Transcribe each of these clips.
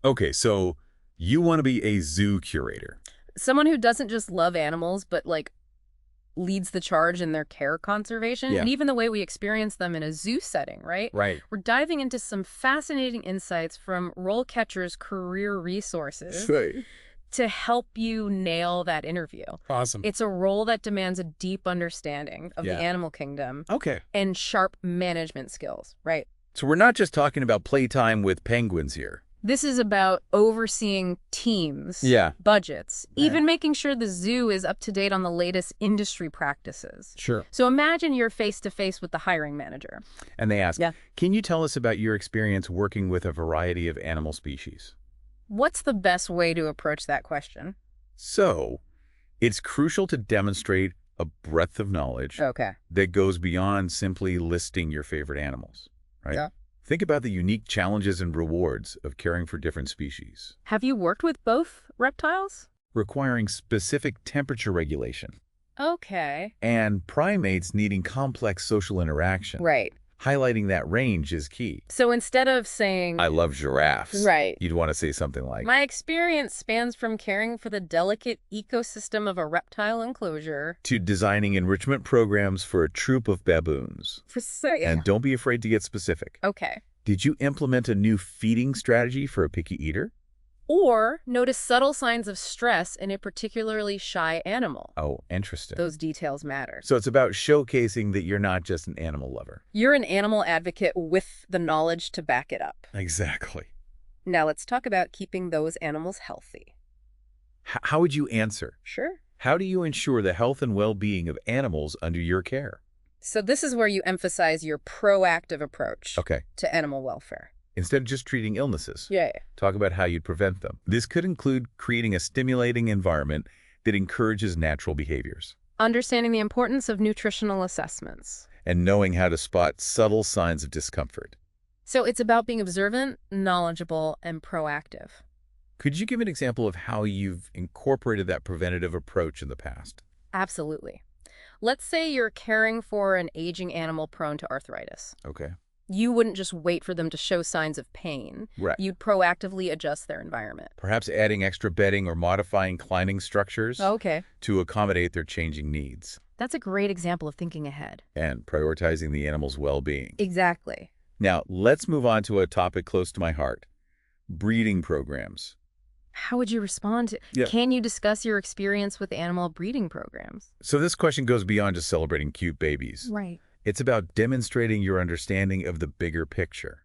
Okay, so you want to be a zoo curator. Someone who doesn't just love animals, but like leads the charge in their care conservation Yeah. and even the way we experience them in a zoo setting, right? Right. We're diving into some fascinating insights from RoleCatcher's career resources Right. to help you nail that interview. Awesome. It's a role that demands a deep understanding of the Yeah. animal kingdom Okay. and sharp management skills, right? So we're not just talking about playtime with penguins here. This is about overseeing teams, Yeah. budgets, Yeah. even making sure the zoo is up to date on the latest industry practices. Sure. So imagine you're face-to-face with the hiring manager. And they ask, Yeah. can you tell us about your experience working with a variety of animal species? What's the best way to approach that question? So, it's crucial to demonstrate a breadth of knowledge Okay. that goes beyond simply listing your favorite animals, right? Yeah. Think about the unique challenges and rewards of caring for different species, Have you worked with both reptiles? requiring specific temperature regulation, Okay. and primates needing complex social interaction. Right. Highlighting that range is key. So instead of saying, I love giraffes. Right. You'd want to say something like, my experience spans from caring for the delicate ecosystem of a reptile enclosure to designing enrichment programs for a troop of baboons. for And don't be afraid to get specific. Okay. Did you implement a new feeding strategy for a picky eater? Or notice subtle signs of stress in a particularly shy animal. Oh, interesting. Those details matter. So it's about showcasing that you're not just an animal lover. You're an animal advocate with the knowledge to back it up. Exactly. Now let's talk about keeping those animals healthy. How would you answer? Sure. How do you ensure the health and well-being of animals under your care? So this is where you emphasize your proactive approach Okay. to animal welfare. Instead of just treating illnesses, Yeah. talk about how you'd prevent them. This could include creating a stimulating environment that encourages natural behaviors Understanding the importance of nutritional assessments. and knowing how to spot subtle signs of discomfort. So it's about being observant, knowledgeable, and proactive. Could you give an example of how you've incorporated that preventative approach in the past? Absolutely. Let's say you're caring for an aging animal prone to arthritis. Okay. You wouldn't just wait for them to show signs of pain. Right. You'd proactively adjust their environment. Perhaps adding extra bedding or modifying climbing structures Okay. to accommodate their changing needs That's a great example of thinking ahead. and prioritizing the animal's well-being. Exactly. Now, let's move on to a topic close to my heart, breeding programs. How would you respond to? Yeah. Can you discuss your experience with animal breeding programs? So this question goes beyond just celebrating cute babies. Right. It's about demonstrating your understanding of the bigger picture.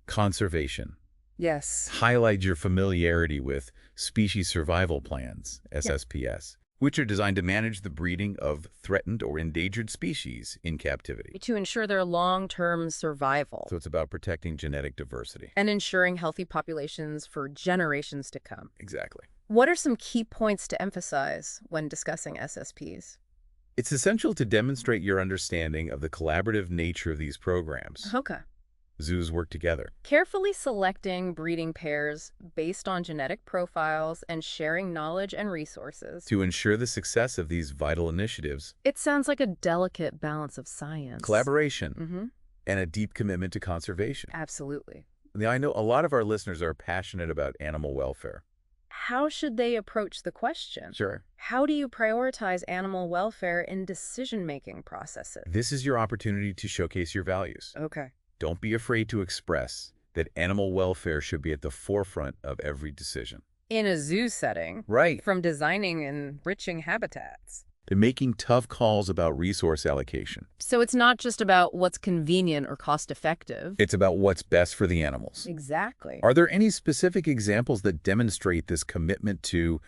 Conservation. Yes. Highlight your familiarity with species survival plans, SSPS, which are designed to manage the breeding of threatened or endangered species in captivity. To ensure their long-term survival So it's about protecting genetic diversity. and ensuring healthy populations for generations to come. Exactly. What are some key points to emphasize when discussing SSPs? It's essential to demonstrate your understanding of the collaborative nature of these programs. Okay. Zoos work together. Carefully selecting breeding pairs based on genetic profiles and sharing knowledge and resources. To ensure the success of these vital initiatives, It sounds like a delicate balance of science. collaboration, Mm-hmm. and a deep commitment to conservation. Absolutely. Now, I know a lot of our listeners are passionate about animal welfare. How should they approach the question? Sure. How do you prioritize animal welfare in decision-making processes? This is your opportunity to showcase your values. Okay. Don't be afraid to express that animal welfare should be at the forefront of every decision. In a zoo setting, Right. from designing and enriching habitats. And making tough calls about resource allocation. So it's not just about what's convenient or cost-effective. It's about what's best for the animals. Exactly. Are there any specific examples that demonstrate this commitment to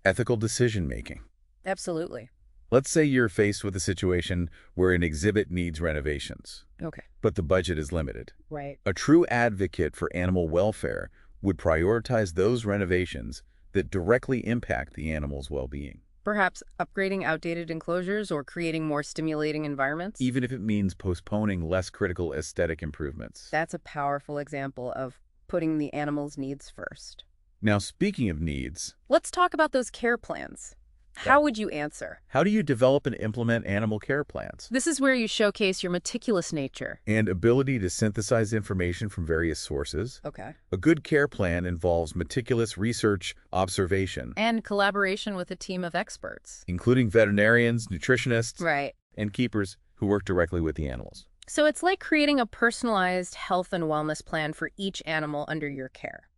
ethical decision-making? Absolutely. Let's say you're faced with a situation where an exhibit needs renovations, Okay. but the budget is limited. Right. A true advocate for animal welfare would prioritize those renovations that directly impact the animal's well-being, Perhaps upgrading outdated enclosures or creating more stimulating environments? even if it means postponing less critical aesthetic improvements. That's a powerful example of putting the animal's needs first. Now, speaking of needs, Let's talk about those care plans. How would you answer? How do you develop and implement animal care plans? This is where you showcase your meticulous nature. And ability to synthesize information from various sources. Okay. A good care plan involves meticulous research, observation, And collaboration with a team of experts. including veterinarians, nutritionists, Right. and keepers who work directly with the animals. So it's like creating a personalized health and wellness plan for each animal under your care.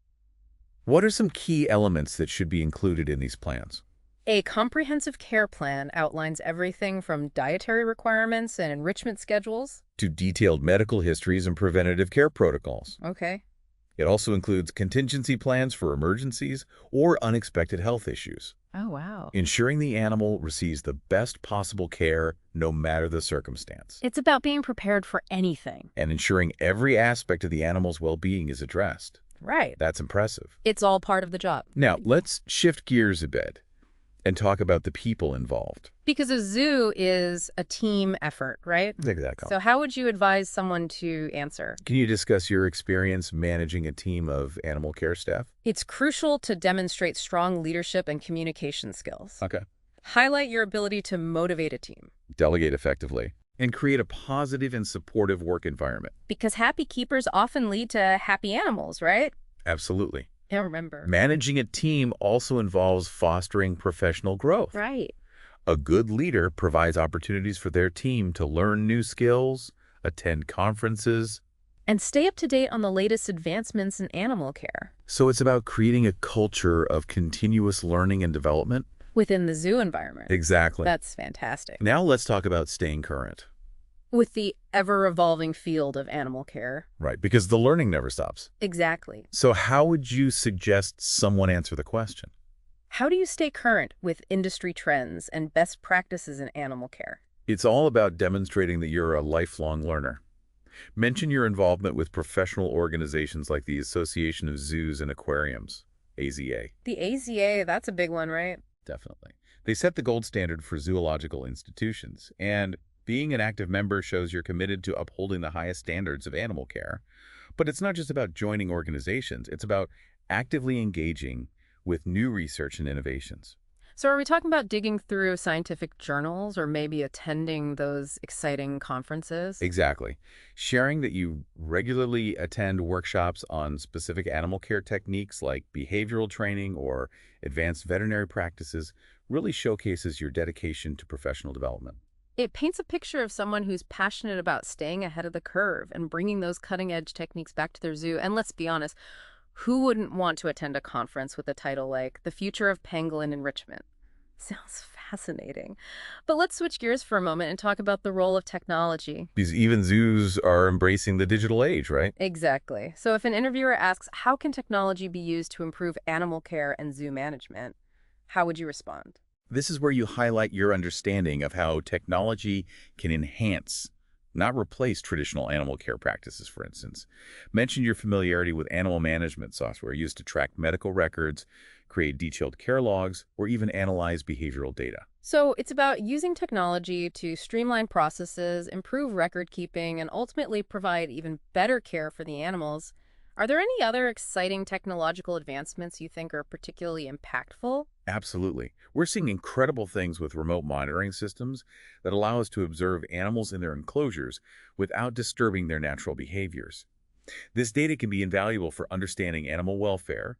What are some key elements that should be included in these plans? A comprehensive care plan outlines everything from dietary requirements and enrichment schedules. To detailed medical histories and preventative care protocols. Okay. It also includes contingency plans for emergencies or unexpected health issues, Oh, wow. ensuring the animal receives the best possible care no matter the circumstance, It's about being prepared for anything. and ensuring every aspect of the animal's well-being is addressed. Right. That's impressive. It's all part of the job. Now, let's shift gears a bit and talk about the people involved. Because a zoo is a team effort, right? Exactly. So how would you advise someone to answer? Can you discuss your experience managing a team of animal care staff? It's crucial to demonstrate strong leadership and communication skills. Okay. Highlight your ability to motivate a team. Delegate effectively. And create a positive and supportive work environment. Because happy keepers often lead to happy animals, right? Absolutely. Yeah, remember. Managing a team also involves fostering professional growth. Right. A good leader provides opportunities for their team to learn new skills, attend conferences. And stay up to date on the latest advancements in animal care. So it's about creating a culture of continuous learning and development. Within the zoo environment. Exactly. That's fantastic. Now let's talk about staying current. With the ever-evolving field of animal care. Right, because the learning never stops. Exactly. So how would you suggest someone answer the question? How do you stay current with industry trends and best practices in animal care? It's all about demonstrating that you're a lifelong learner. Mention your involvement with professional organizations like the Association of Zoos and Aquariums, AZA. The AZA, that's a big one, right? Definitely. They set the gold standard for zoological institutions, and being an active member shows you're committed to upholding the highest standards of animal care. But it's not just about joining organizations, it's about actively engaging with new research and innovations. So are we talking about digging through scientific journals or maybe attending those exciting conferences? Exactly. Sharing that you regularly attend workshops on specific animal care techniques like behavioral training or advanced veterinary practices really showcases your dedication to professional development. It paints a picture of someone who's passionate about staying ahead of the curve and bringing those cutting-edge techniques back to their zoo. And let's be honest, who wouldn't want to attend a conference with a title like The Future of Pangolin Enrichment? Sounds fascinating. But let's switch gears for a moment and talk about the role of technology. Because even zoos are embracing the digital age, right? Exactly. So if an interviewer asks, how can technology be used to improve animal care and zoo management? How would you respond? This is where you highlight your understanding of how technology can enhance, not replace traditional animal care practices, for instance. Mention your familiarity with animal management software used to track medical records, create detailed care logs, or even analyze behavioral data. So it's about using technology to streamline processes, improve record keeping, and ultimately provide even better care for the animals. Are there any other exciting technological advancements you think are particularly impactful? Absolutely. We're seeing incredible things with remote monitoring systems that allow us to observe animals in their enclosures without disturbing their natural behaviors. This data can be invaluable for understanding animal welfare,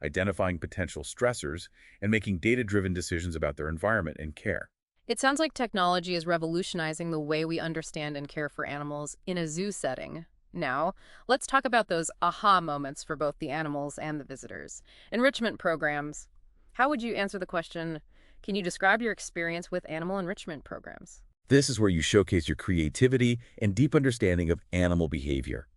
identifying potential stressors, and making data-driven decisions about their environment and care. It sounds like technology is revolutionizing the way we understand and care for animals in a zoo setting. Now, let's talk about those aha moments for both the animals and the visitors. Enrichment programs. How would you answer the question, can you describe your experience with animal enrichment programs? This is where you showcase your creativity and deep understanding of animal behavior.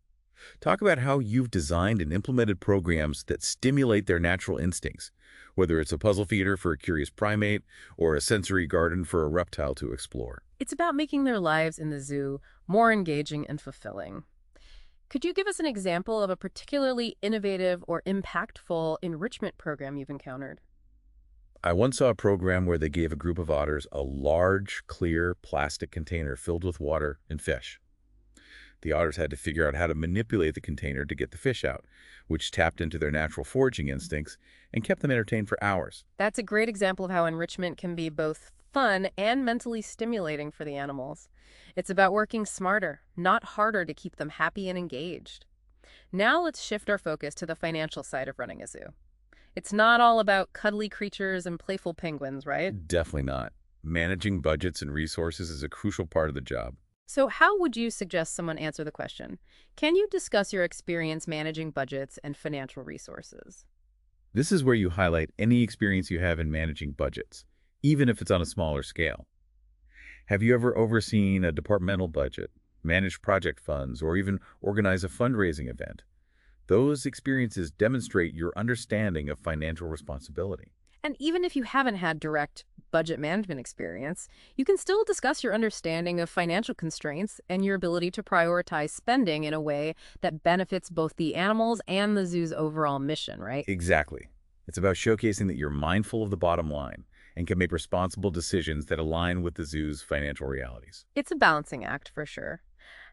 Talk about how you've designed and implemented programs that stimulate their natural instincts, whether it's a puzzle feeder for a curious primate or a sensory garden for a reptile to explore. It's about making their lives in the zoo more engaging and fulfilling. Could you give us an example of a particularly innovative or impactful enrichment program you've encountered? I once saw a program where they gave a group of otters a large, clear plastic container filled with water and fish. The otters had to figure out how to manipulate the container to get the fish out, which tapped into their natural foraging instincts and kept them entertained for hours. That's a great example of how enrichment can be both fun and mentally stimulating for the animals. It's about working smarter, not harder, to keep them happy and engaged. Now let's shift our focus to the financial side of running a zoo. It's not all about cuddly creatures and playful penguins, right? Definitely not. Managing budgets and resources is a crucial part of the job. So how would you suggest someone answer the question? Can you discuss your experience managing budgets and financial resources? This is where you highlight any experience you have in managing budgets, even if it's on a smaller scale. Have you ever overseen a departmental budget, managed project funds, or even organized a fundraising event? Those experiences demonstrate your understanding of financial responsibility. And even if you haven't had direct budget management experience, you can still discuss your understanding of financial constraints and your ability to prioritize spending in a way that benefits both the animals and the zoo's overall mission, right? Exactly. It's about showcasing that you're mindful of the bottom line and can make responsible decisions that align with the zoo's financial realities. It's a balancing act for sure.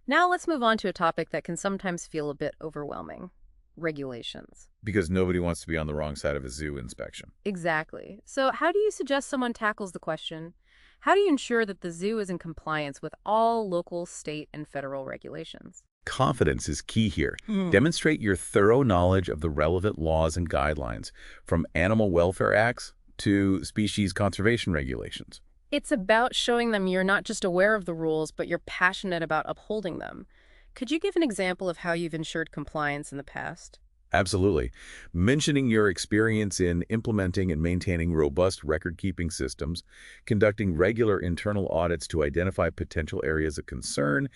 Now let's move on to a topic that can sometimes feel a bit overwhelming: regulations. Because nobody wants to be on the wrong side of a zoo inspection. Exactly. So how do you suggest someone tackles the question? How do you ensure that the zoo is in compliance with all local, state, and federal regulations? Confidence is key here. Demonstrate your thorough knowledge of the relevant laws and guidelines, from animal welfare acts to species conservation regulations. It's about showing them you're not just aware of the rules, but you're passionate about upholding them. Could you give an example of how you've ensured compliance in the past? Absolutely. Mentioning your experience in implementing and maintaining robust record-keeping systems, conducting regular internal audits to identify potential areas of concern,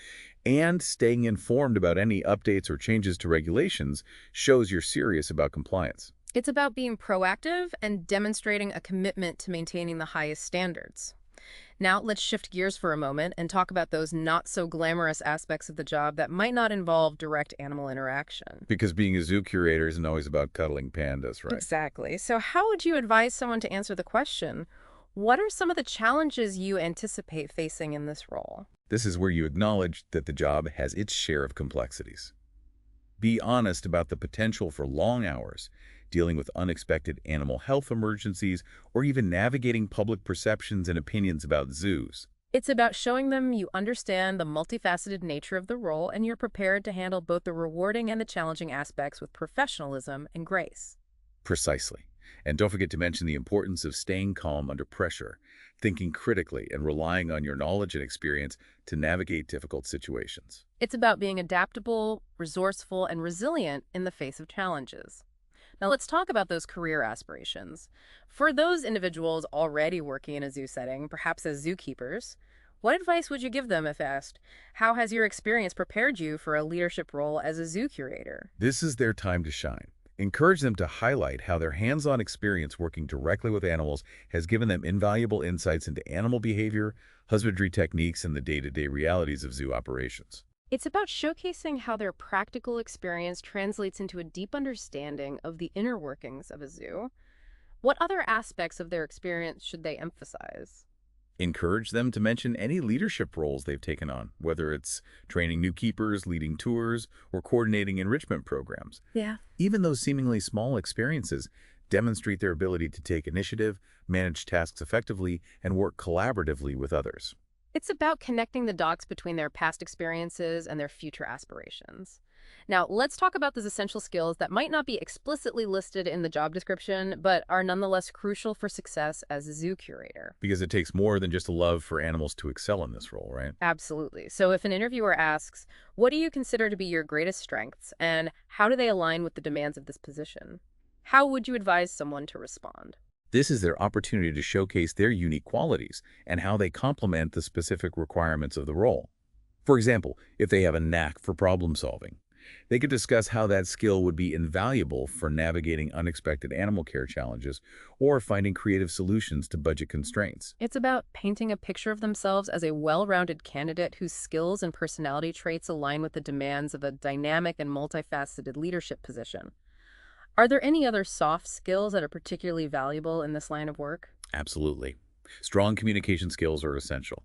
and staying informed about any updates or changes to regulations shows you're serious about compliance. It's about being proactive and demonstrating a commitment to maintaining the highest standards. Now, let's shift gears for a moment and talk about those not-so-glamorous aspects of the job that might not involve direct animal interaction. Because being a zoo curator isn't always about cuddling pandas, right? Exactly. So how would you advise someone to answer the question, what are some of the challenges you anticipate facing in this role? This is where you acknowledge that the job has its share of complexities. Be honest about the potential for long hours, dealing with unexpected animal health emergencies, or even navigating public perceptions and opinions about zoos. It's about showing them you understand the multifaceted nature of the role and you're prepared to handle both the rewarding and the challenging aspects with professionalism and grace. Precisely. And don't forget to mention the importance of staying calm under pressure, thinking critically, and relying on your knowledge and experience to navigate difficult situations. It's about being adaptable, resourceful, and resilient in the face of challenges. Now let's talk about those career aspirations. For those individuals already working in a zoo setting, perhaps as zookeepers, what advice would you give them if asked, how has your experience prepared you for a leadership role as a zoo curator? This is their time to shine. Encourage them to highlight how their hands-on experience working directly with animals has given them invaluable insights into animal behavior, husbandry techniques, and the day-to-day realities of zoo operations. It's about showcasing how their practical experience translates into a deep understanding of the inner workings of a zoo. What other aspects of their experience should they emphasize? Encourage them to mention any leadership roles they've taken on, whether it's training new keepers, leading tours, or coordinating enrichment programs. Yeah. Even those seemingly small experiences demonstrate their ability to take initiative, manage tasks effectively, and work collaboratively with others. It's about connecting the dots between their past experiences and their future aspirations. Now, let's talk about those essential skills that might not be explicitly listed in the job description, but are nonetheless crucial for success as a zoo curator. Because it takes more than just a love for animals to excel in this role, right? Absolutely. So if an interviewer asks, what do you consider to be your greatest strengths, and how do they align with the demands of this position? How would you advise someone to respond? This is their opportunity to showcase their unique qualities and how they complement the specific requirements of the role. For example, if they have a knack for problem solving, they could discuss how that skill would be invaluable for navigating unexpected animal care challenges or finding creative solutions to budget constraints. It's about painting a picture of themselves as a well-rounded candidate whose skills and personality traits align with the demands of a dynamic and multifaceted leadership position. Are there any other soft skills that are particularly valuable in this line of work? Absolutely. Strong communication skills are essential.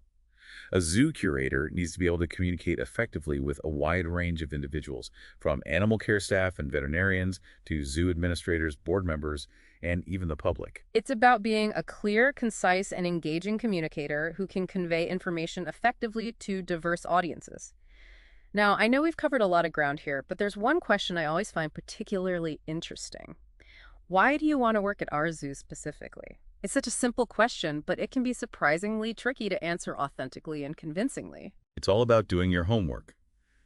A zoo curator needs to be able to communicate effectively with a wide range of individuals, from animal care staff and veterinarians to zoo administrators, board members, and even the public. It's about being a clear, concise, and engaging communicator who can convey information effectively to diverse audiences. Now, I know we've covered a lot of ground here, but there's one question I always find particularly interesting. Why do you want to work at our zoo specifically? It's such a simple question, but it can be surprisingly tricky to answer authentically and convincingly. It's all about doing your homework.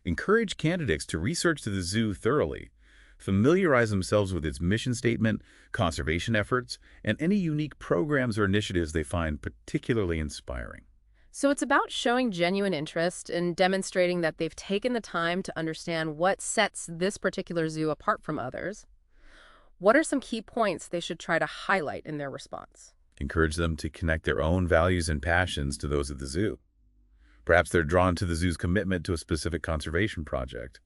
Encourage candidates to research the zoo thoroughly, familiarize themselves with its mission statement, conservation efforts, and any unique programs or initiatives they find particularly inspiring. So it's about showing genuine interest and demonstrating that they've taken the time to understand what sets this particular zoo apart from others. What are some key points they should try to highlight in their response? Encourage them to connect their own values and passions to those of the zoo. Perhaps they're drawn to the zoo's commitment to a specific conservation project.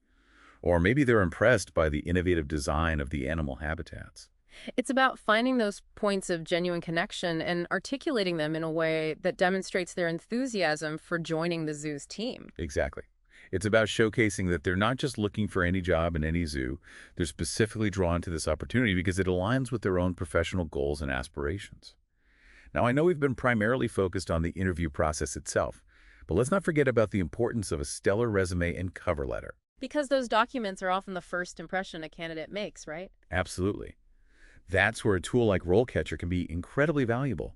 Or maybe they're impressed by the innovative design of the animal habitats. It's about finding those points of genuine connection and articulating them in a way that demonstrates their enthusiasm for joining the zoo's team. Exactly. It's about showcasing that they're not just looking for any job in any zoo. They're specifically drawn to this opportunity because it aligns with their own professional goals and aspirations. Now, I know we've been primarily focused on the interview process itself, but let's not forget about the importance of a stellar resume and cover letter. Because those documents are often the first impression a candidate makes, right? Absolutely. That's where a tool like RoleCatcher can be incredibly valuable.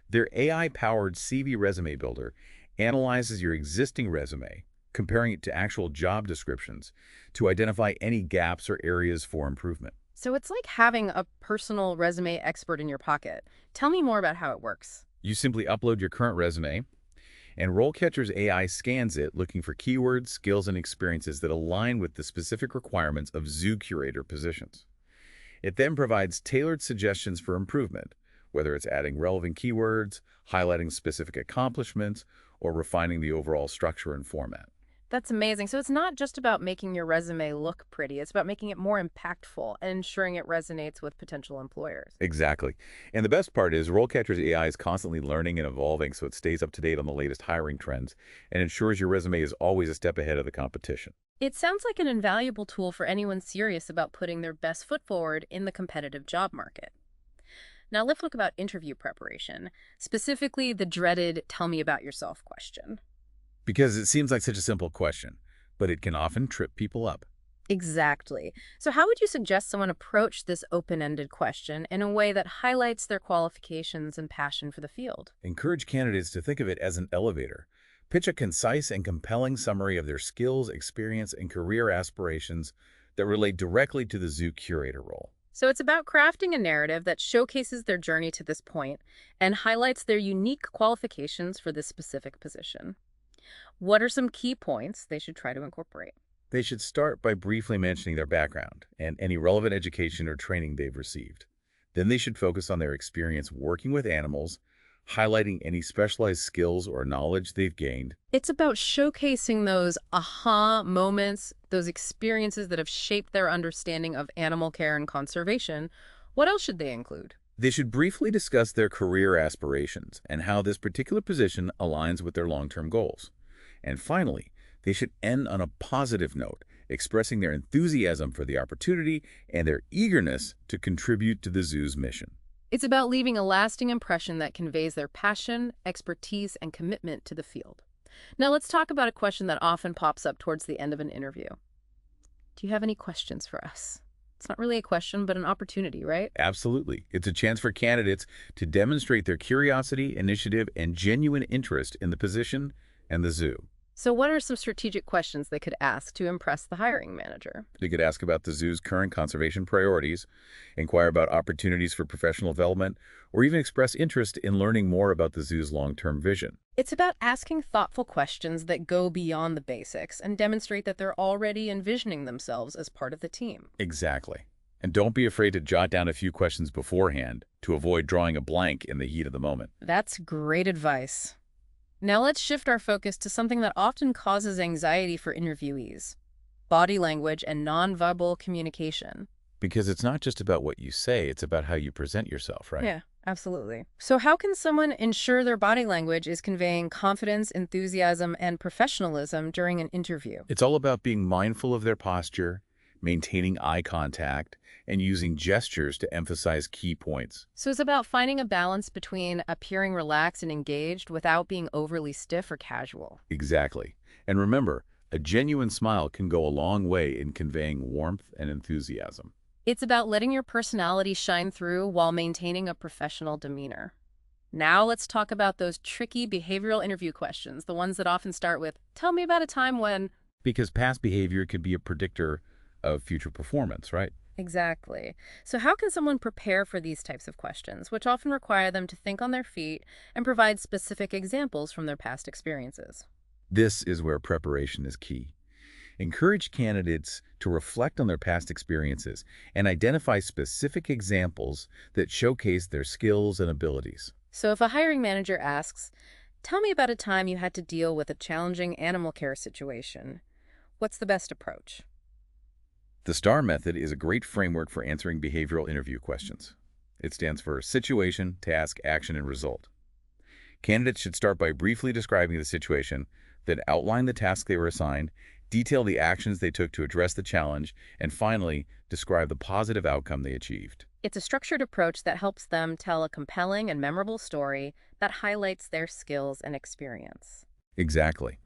Their AI-powered CV resume builder analyzes your existing resume, comparing it to actual job descriptions to identify any gaps or areas for improvement. So it's like having a personal resume expert in your pocket. Tell me more about how it works. You simply upload your current resume, and RoleCatcher's AI scans it, looking for keywords, skills, and experiences that align with the specific requirements of Zoo Curator positions. It then provides tailored suggestions for improvement, whether it's adding relevant keywords, highlighting specific accomplishments, or refining the overall structure and format. That's amazing. So it's not just about making your resume look pretty. It's about making it more impactful and ensuring it resonates with potential employers. Exactly. And the best part is RoleCatcher's AI is constantly learning and evolving, so it stays up to date on the latest hiring trends and ensures your resume is always a step ahead of the competition. It sounds like an invaluable tool for anyone serious about putting their best foot forward in the competitive job market. Now let's look about interview preparation, specifically the dreaded "tell me about yourself" question. Because it seems like such a simple question, but it can often trip people up. Exactly. So how would you suggest someone approach this open-ended question in a way that highlights their qualifications and passion for the field? Encourage candidates to think of it as an elevator. Pitch a concise and compelling summary of their skills, experience, and career aspirations that relate directly to the zoo curator role. So it's about crafting a narrative that showcases their journey to this point and highlights their unique qualifications for this specific position. What are some key points they should try to incorporate? They should start by briefly mentioning their background and any relevant education or training they've received. Then they should focus on their experience working with animals, highlighting any specialized skills or knowledge they've gained. It's about showcasing those aha moments, those experiences that have shaped their understanding of animal care and conservation. What else should they include? They should briefly discuss their career aspirations and how this particular position aligns with their long-term goals. And finally, they should end on a positive note, expressing their enthusiasm for the opportunity and their eagerness to contribute to the zoo's mission. It's about leaving a lasting impression that conveys their passion, expertise, and commitment to the field. Now let's talk about a question that often pops up towards the end of an interview. Do you have any questions for us? It's not really a question, but an opportunity, right? Absolutely. It's a chance for candidates to demonstrate their curiosity, initiative, and genuine interest in the position and the zoo. So what are some strategic questions they could ask to impress the hiring manager? They could ask about the zoo's current conservation priorities, inquire about opportunities for professional development, or even express interest in learning more about the zoo's long-term vision. It's about asking thoughtful questions that go beyond the basics and demonstrate that they're already envisioning themselves as part of the team. Exactly. And don't be afraid to jot down a few questions beforehand to avoid drawing a blank in the heat of the moment. That's great advice. Now let's shift our focus to something that often causes anxiety for interviewees: body language and nonverbal communication. Because it's not just about what you say, it's about how you present yourself, right? Yeah. Absolutely. So how can someone ensure their body language is conveying confidence, enthusiasm, and professionalism during an interview? It's all about being mindful of their posture, maintaining eye contact, and using gestures to emphasize key points. So it's about finding a balance between appearing relaxed and engaged without being overly stiff or casual. Exactly. And remember, a genuine smile can go a long way in conveying warmth and enthusiasm. It's about letting your personality shine through while maintaining a professional demeanor. Now let's talk about those tricky behavioral interview questions, the ones that often start with, "Tell me about a time when." Because past behavior could be a predictor of future performance, right? Exactly. So how can someone prepare for these types of questions, which often require them to think on their feet and provide specific examples from their past experiences? This is where preparation is key. Encourage candidates to reflect on their past experiences and identify specific examples that showcase their skills and abilities. So if a hiring manager asks, "Tell me about a time you had to deal with a challenging animal care situation," what's the best approach? The STAR method is a great framework for answering behavioral interview questions. It stands for situation, task, action, and result. Candidates should start by briefly describing the situation, then outline the task they were assigned, detail the actions they took to address the challenge, and finally, describe the positive outcome they achieved. It's a structured approach that helps them tell a compelling and memorable story that highlights their skills and experience. Exactly.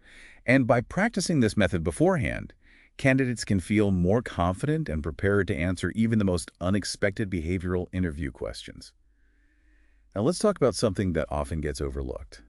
And by practicing this method beforehand, candidates can feel more confident and prepared to answer even the most unexpected behavioral interview questions. Now let's talk about something that often gets overlooked: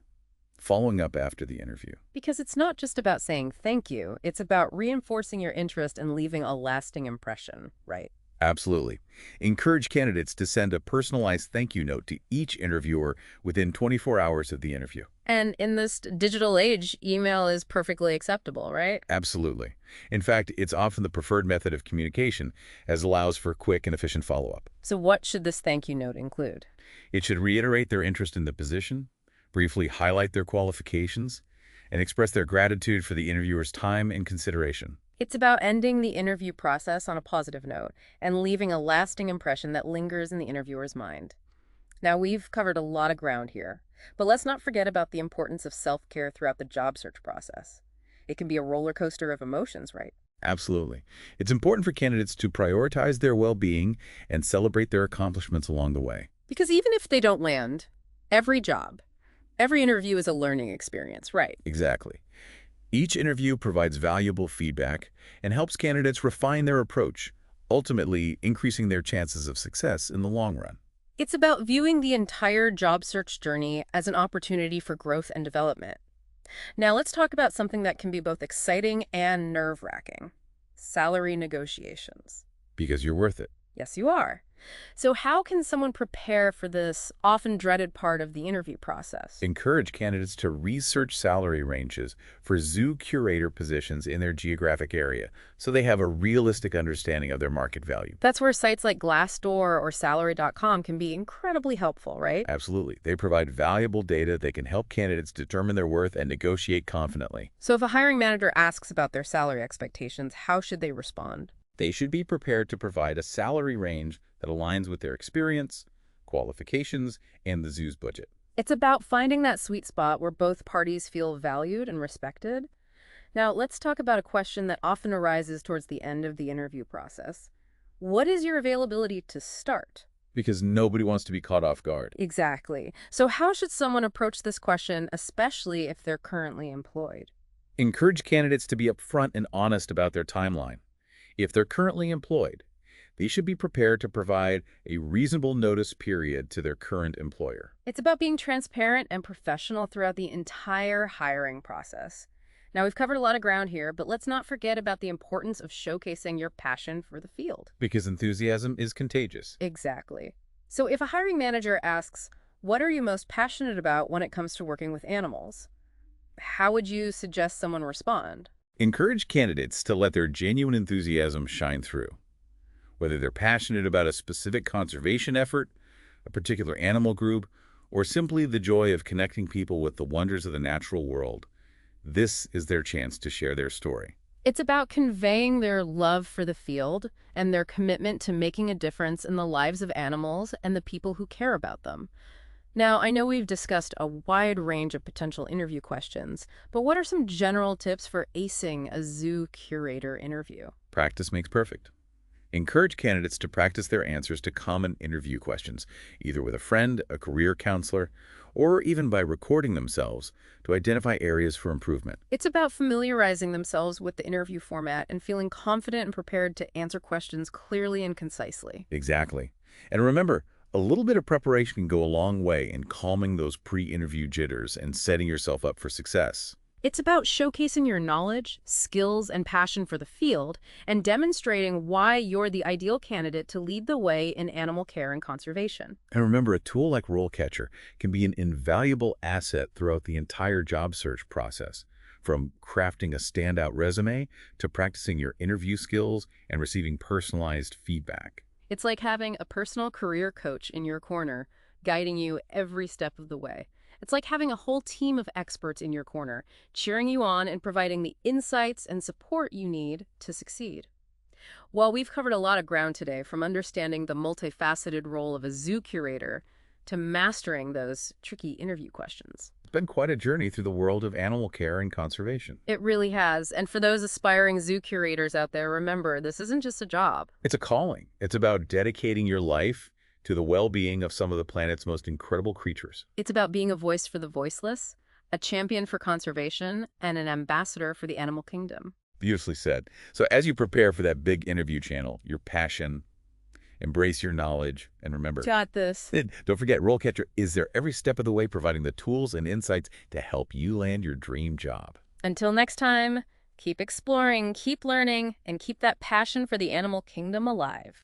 following up after the interview. Because it's not just about saying thank you, it's about reinforcing your interest and leaving a lasting impression, right? Absolutely. Encourage candidates to send a personalized thank you note to each interviewer within 24 hours of the interview. And in this digital age, email is perfectly acceptable, right? Absolutely. In fact, it's often the preferred method of communication, as it allows for quick and efficient follow-up. So what should this thank you note include? It should reiterate their interest in the position, briefly highlight their qualifications, and express their gratitude for the interviewer's time and consideration. It's about ending the interview process on a positive note and leaving a lasting impression that lingers in the interviewer's mind. Now, we've covered a lot of ground here, but let's not forget about the importance of self-care throughout the job search process. It can be a roller coaster of emotions, right? Absolutely. It's important for candidates to prioritize their well-being and celebrate their accomplishments along the way. Because even if they don't land, every job, every interview is a learning experience, right? Exactly. Each interview provides valuable feedback and helps candidates refine their approach, ultimately increasing their chances of success in the long run. It's about viewing the entire job search journey as an opportunity for growth and development. Now let's talk about something that can be both exciting and nerve-wracking: salary negotiations. Because you're worth it. Yes, you are. So how can someone prepare for this often dreaded part of the interview process? Encourage candidates to research salary ranges for Zoo Curator positions in their geographic area so they have a realistic understanding of their market value. That's where sites like Glassdoor or Salary.com can be incredibly helpful, right? Absolutely. They provide valuable data that can help candidates determine their worth and negotiate confidently. So if a hiring manager asks about their salary expectations, how should they respond? They should be prepared to provide a salary range that aligns with their experience, qualifications, and the zoo's budget. It's about finding that sweet spot where both parties feel valued and respected. Now, let's talk about a question that often arises towards the end of the interview process. What is your availability to start? Because nobody wants to be caught off guard. Exactly. So how should someone approach this question, especially if they're currently employed? Encourage candidates to be upfront and honest about their timeline. If they're currently employed, they should be prepared to provide a reasonable notice period to their current employer. It's about being transparent and professional throughout the entire hiring process. Now, we've covered a lot of ground here, but let's not forget about the importance of showcasing your passion for the field. Because enthusiasm is contagious. Exactly. So if a hiring manager asks, "What are you most passionate about when it comes to working with animals?" how would you suggest someone respond? Encourage candidates to let their genuine enthusiasm shine through. Whether they're passionate about a specific conservation effort, a particular animal group, or simply the joy of connecting people with the wonders of the natural world, this is their chance to share their story. It's about conveying their love for the field and their commitment to making a difference in the lives of animals and the people who care about them. Now, I know we've discussed a wide range of potential interview questions, but what are some general tips for acing a zoo curator interview? Practice makes perfect. Encourage candidates to practice their answers to common interview questions, either with a friend, a career counselor, or even by recording themselves to identify areas for improvement. It's about familiarizing themselves with the interview format and feeling confident and prepared to answer questions clearly and concisely. Exactly. And remember, a little bit of preparation can go a long way in calming those pre-interview jitters and setting yourself up for success. It's about showcasing your knowledge, skills, and passion for the field and demonstrating why you're the ideal candidate to lead the way in animal care and conservation. And remember, a tool like RoleCatcher can be an invaluable asset throughout the entire job search process, from crafting a standout resume to practicing your interview skills and receiving personalized feedback. It's like having a personal career coach in your corner, guiding you every step of the way. It's like having a whole team of experts in your corner, cheering you on and providing the insights and support you need to succeed. Well, we've covered a lot of ground today, from understanding the multifaceted role of a zoo curator to mastering those tricky interview questions. It's been quite a journey through the world of animal care and conservation. It really has. And for those aspiring zoo curators out there, remember, this isn't just a job. It's a calling. It's about dedicating your life to the well-being of some of the planet's most incredible creatures. It's about being a voice for the voiceless, a champion for conservation, and an ambassador for the animal kingdom. Beautifully said. So as you prepare for that big interview channel, your passion, embrace your knowledge, and remember, Got this. don't forget, RoleCatcher is there every step of the way, providing the tools and insights to help you land your dream job. Until next time, keep exploring, keep learning, and keep that passion for the animal kingdom alive.